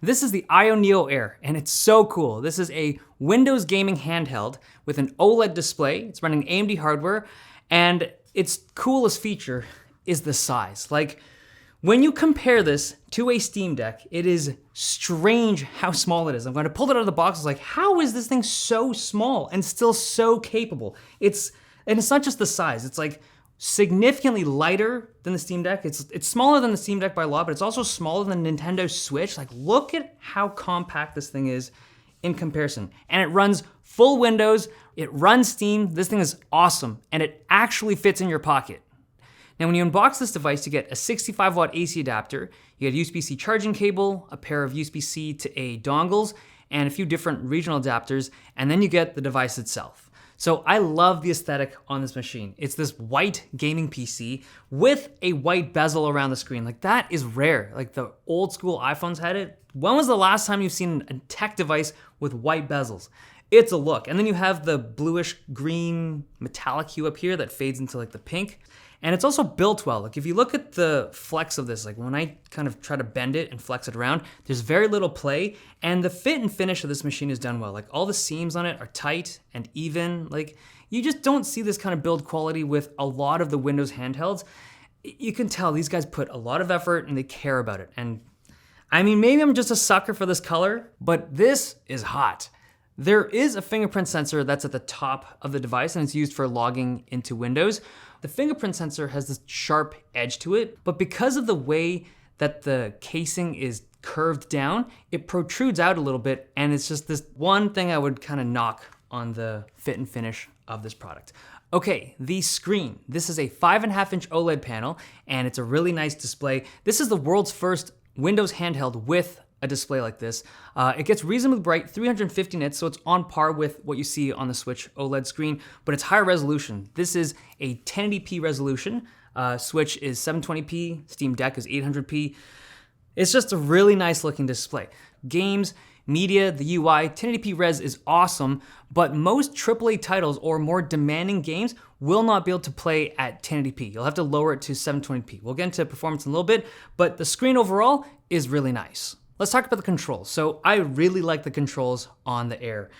This is the Ayeneo Air, and it's so cool. This is a Windows gaming handheld with an OLED display. It's running AMD hardware, and its coolest feature is the size. Like, when you compare this to a Steam Deck, it is strange how small it is. I'm going to pull it out of the box. It's like, how is this thing so small and still so capable? And it's not just the size. It's like significantly lighter than the Steam Deck. It's smaller than the Steam Deck by a lot, but it's also smaller than Nintendo Switch. Like, look at how compact this thing is in comparison. And it runs full Windows, it runs Steam. This thing is awesome, and it actually fits in your pocket. Now, when you unbox this device, you get a 65 watt AC adapter, you get a USB-C charging cable, a pair of USB-C to A dongles, and a few different regional adapters, and then you get the device itself. So I love the aesthetic on this machine. It's this white gaming PC with a white bezel around the screen. Like, that is rare. Like, the old school iPhones had it. When was the last time you've seen a tech device with white bezels? It's a look. And then you have the bluish green metallic hue up here that fades into like the pink. And it's also built well. Like, if you look at the flex of this, like when I kind of try to bend it and flex it around, there's very little play, and the fit and finish of this machine is done well. Like, all the seams on it are tight and even. Like, you just don't see this kind of build quality with a lot of the Windows handhelds. You can tell these guys put a lot of effort and they care about it. And I mean, maybe I'm just a sucker for this color, but this is hot. There is a fingerprint sensor that's at the top of the device, and it's used for logging into Windows. The fingerprint sensor has this sharp edge to it, but because of the way that the casing is curved down, it protrudes out a little bit, and it's just this one thing I would kind of knock on the fit and finish of this product. Okay, the screen. This is a 5.5-inch OLED panel, and it's a really nice display. This is the world's first Windows handheld with a display like this. It gets reasonably bright, 350 nits, so it's on par with what you see on the Switch OLED screen, but it's higher resolution. This is a 1080p resolution. Switch is 720p, Steam Deck is 800p. It's just a really nice looking display. Games, media, the UI, 1080p res is awesome, but most AAA titles or more demanding games will not be able to play at 1080p. You'll have to lower it to 720p. We'll get into performance in a little bit, but the screen overall is really nice. Let's talk about the controls. So I really like the controls on the Air.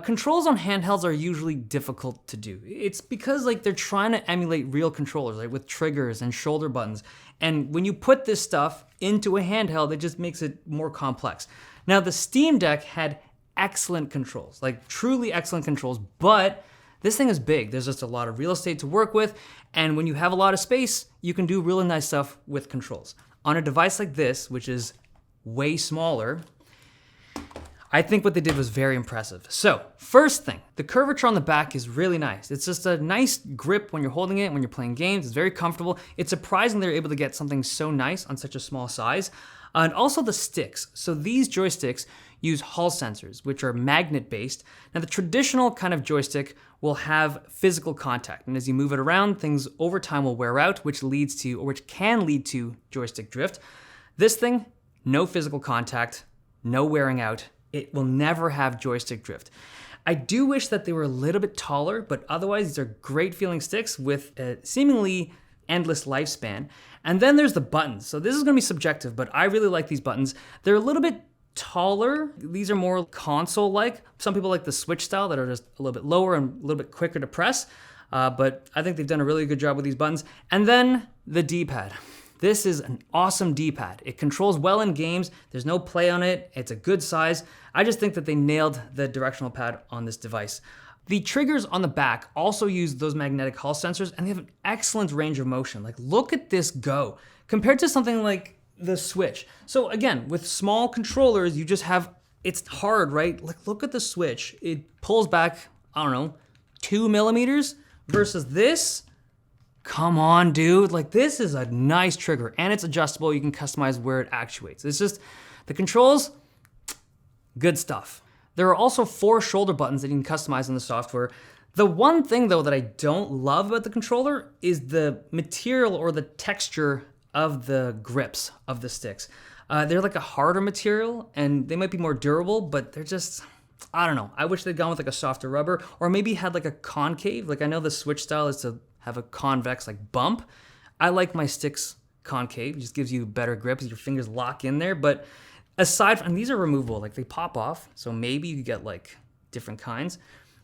Controls on handhelds are usually difficult to do. It's because like they're trying to emulate real controllers, like with triggers and shoulder buttons. And when you put this stuff into a handheld, it just makes it more complex. Now, the Steam Deck had excellent controls, like truly excellent controls, but this thing is big. There's just a lot of real estate to work with. And when you have a lot of space, you can do really nice stuff with controls. On a device like this, which is way smaller, I think what they did was very impressive. So, first thing, the curvature on the back is really nice. It's just a nice grip when you're holding it, when you're playing games. It's very comfortable. It's surprising they're able to get something so nice on such a small size. And also the sticks. So these joysticks use Hall sensors, which are magnet-based. Now, the traditional kind of joystick will have physical contact, and as you move it around, things over time will wear out, which can lead to joystick drift. This thing, no physical contact, no wearing out. It will never have joystick drift. I do wish that they were a little bit taller, but otherwise these are great feeling sticks with a seemingly endless lifespan. And then there's the buttons. So this is gonna be subjective, but I really like these buttons. They're a little bit taller. These are more console-like. Some people like the Switch style that are just a little bit lower and a little bit quicker to press. But I think they've done a really good job with these buttons. And then the D-pad. This is an awesome D-pad. It controls well in games. There's no play on it. It's a good size. I just think that they nailed the directional pad on this device. The triggers on the back also use those magnetic Hall sensors, and they have an excellent range of motion. Like, look at this go compared to something like the Switch. So again, with small controllers, you just have, it's hard, right? Like, look at the Switch. It pulls back, I don't know, 2 millimeters versus this. Come on, dude. Like, this is a nice trigger, and it's adjustable. You can customize where it actuates. It's just, the controls, good stuff. There are also 4 shoulder buttons that you can customize in the software. The one thing, though, that I don't love about the controller is the material or the texture of the grips of the sticks. They're like a harder material, and they might be more durable, but they're just, I don't know. I wish they'd gone with like a softer rubber, or maybe had like a concave. Like, I know the Switch style is to have a convex like bump. I like my sticks concave. It just gives you better grip as your fingers lock in there, but Aside from, and these are removable, like they pop off, so maybe you could get like different kinds.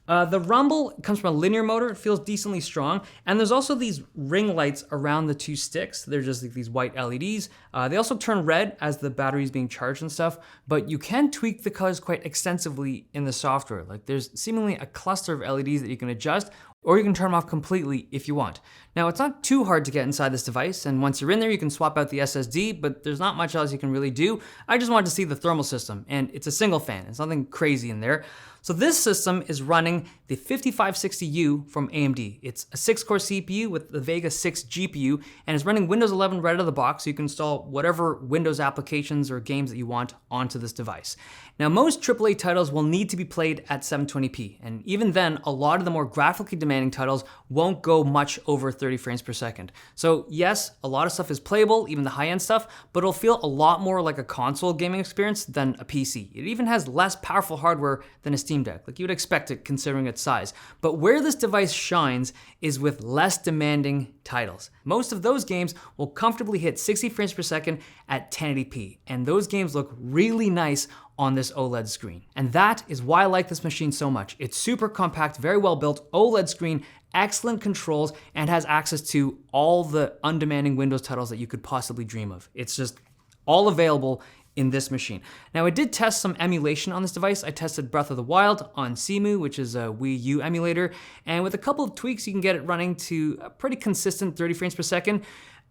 The rumble comes from a linear motor. It feels decently strong. And there's also these ring lights around the two sticks. They're just like these white LEDs. They also turn red as the battery is being charged and stuff, but you can tweak the colors quite extensively in the software. Like there's seemingly a cluster of LEDs that you can adjust, or you can turn them off completely if you want. Now, it's not too hard to get inside this device, and once you're in there, you can swap out the SSD, but there's not much else you can really do. I just wanted to see the thermal system, and it's a single fan. It's nothing crazy in there. So this system is running the 5560U from AMD. It's a 6-core CPU with the Vega 6 GPU, and it's running Windows 11 right out of the box, so you can install whatever Windows applications or games that you want onto this device. Now, most AAA titles will need to be played at 720p, and even then, a lot of the more graphically demanding titles won't go much over 30 frames per second. So yes, a lot of stuff is playable, even the high-end stuff, but it'll feel a lot more like a console gaming experience than a PC. It even has less powerful hardware than a Steam Deck, like you would expect it considering its size. But where this device shines is with less demanding titles. Most of those games will comfortably hit 60 frames per second at 1080p, and those games look really nice on this OLED screen. And that is why I like this machine so much. It's super compact, very well built OLED screen, excellent controls, and has access to all the undemanding Windows titles that you could possibly dream of. It's just all available in this machine. Now, I did test some emulation on this device. I tested Breath of the Wild on Cemu, which is a Wii U emulator, and with a couple of tweaks, you can get it running to a pretty consistent 30 frames per second.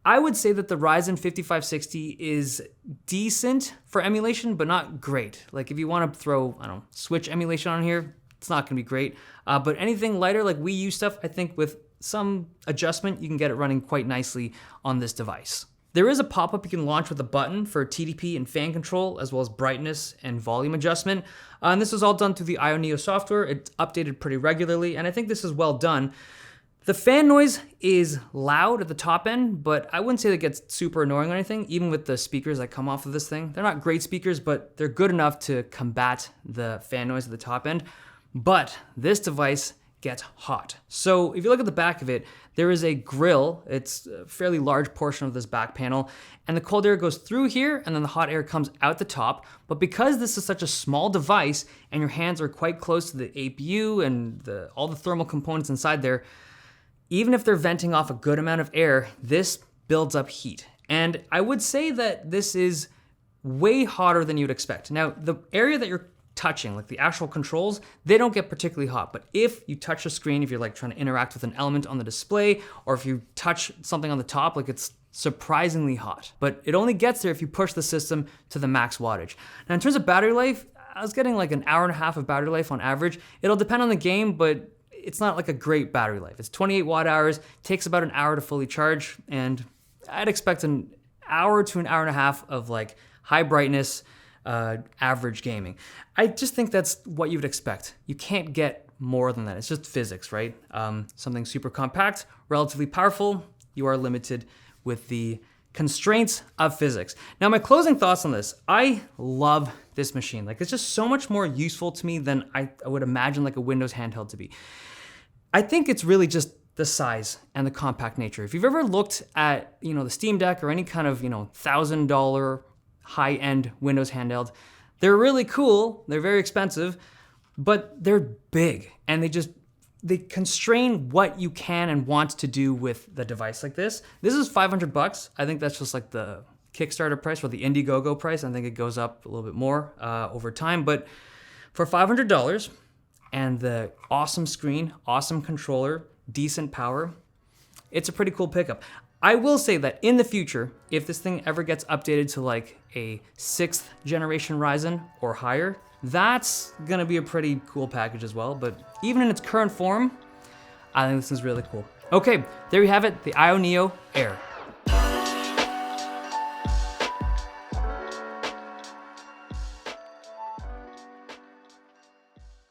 I would say that the Ryzen 5560 is decent for emulation, but not great. Like if you want to throw, I don't know, Switch emulation on here, it's not gonna be great. But anything lighter like Wii U stuff, I think with some adjustment, you can get it running quite nicely on this device. There is a pop-up you can launch with a button for TDP and fan control, as well as brightness and volume adjustment. And this is all done through the Ayeneo software. It's updated pretty regularly, and I think this is well done. The fan noise is loud at the top end, but I wouldn't say that it gets super annoying or anything, even with the speakers that come off of this thing. They're not great speakers, but they're good enough to combat the fan noise at the top end. But this device gets hot. So if you look at the back of it, there is a grill. It's a fairly large portion of this back panel, and the cold air goes through here, and then the hot air comes out the top. But because this is such a small device, and your hands are quite close to the APU and all the thermal components inside there, even if they're venting off a good amount of air, this builds up heat. And I would say that this is way hotter than you'd expect. Now, the area that you're touching, like the actual controls, they don't get particularly hot. But if you touch a screen, if you're like trying to interact with an element on the display, or if you touch something on the top, like it's surprisingly hot. But it only gets there if you push the system to the max wattage. Now, in terms of battery life, I was getting like an hour and a half of battery life on average. It'll depend on the game, but it's not like a great battery life. It's 28 watt hours, takes about an hour to fully charge, and I'd expect an hour to an hour and a half of like high brightness, average gaming. I just think that's what you would expect. You can't get more than that. It's just physics, right? Something super compact, relatively powerful, you are limited with the constraints of physics. Now, my closing thoughts on this. I love this machine. Like, it's just so much more useful to me than I would imagine like a Windows handheld to be. I think it's really just the size and the compact nature. If you've ever looked at, the Steam Deck or any kind of, $1,000 high-end Windows handheld, they're really cool, they're very expensive, but they're big, and they constrain what you can and want to do with the device like this. This is $500. I think that's just like the Kickstarter price or the Indiegogo price. I think it goes up a little bit more over time, but for $500 and the awesome screen, awesome controller, decent power, it's a pretty cool pickup. I will say that in the future, if this thing ever gets updated to like a 6th generation Ryzen or higher, that's gonna be a pretty cool package as well. But even in its current form, I think this is really cool. Okay, there you have it, the Ayeneo Air.